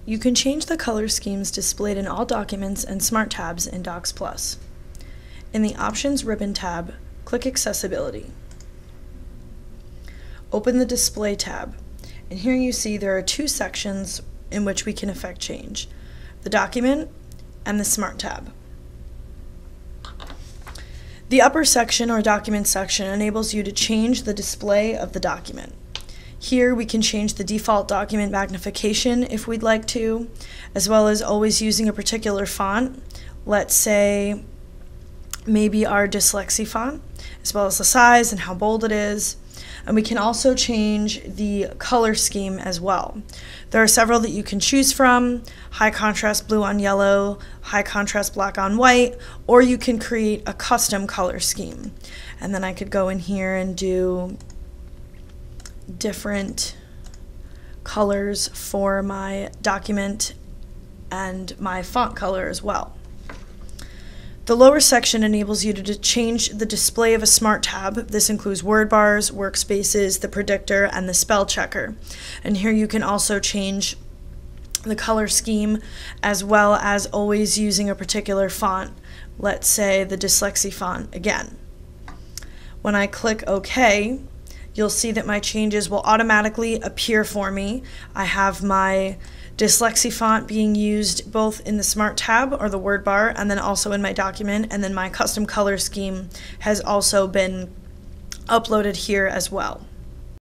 You can change the color schemes displayed in all documents and Smart Tabs in Docs Plus. In the Options ribbon tab, click Accessibility. Open the Display tab, and here you see there are two sections in which we can effect change: the Document and the Smart tab. The upper section, or Document section, enables you to change the display of the document. Here we can change the default document magnification if we'd like to, as well as always using a particular font, let's say maybe our Dyslexie font, as well as the size and how bold it is. And we can also change the color scheme as well. There are several that you can choose from: high contrast blue on yellow, high contrast black on white, or you can create a custom color scheme. And then I could go in here and do different colors for my document and my font color as well. The lower section enables you to change the display of a Smart tab. This includes word bars, workspaces, the predictor, and the spell checker. And here you can also change the color scheme, as well as always using a particular font, let's say the Dyslexie font again. When I click OK, you'll see that my changes will automatically appear for me. I have my Dyslexie font being used both in the Smart tab, or the word bar, and then also in my document, and then my custom color scheme has also been uploaded here as well.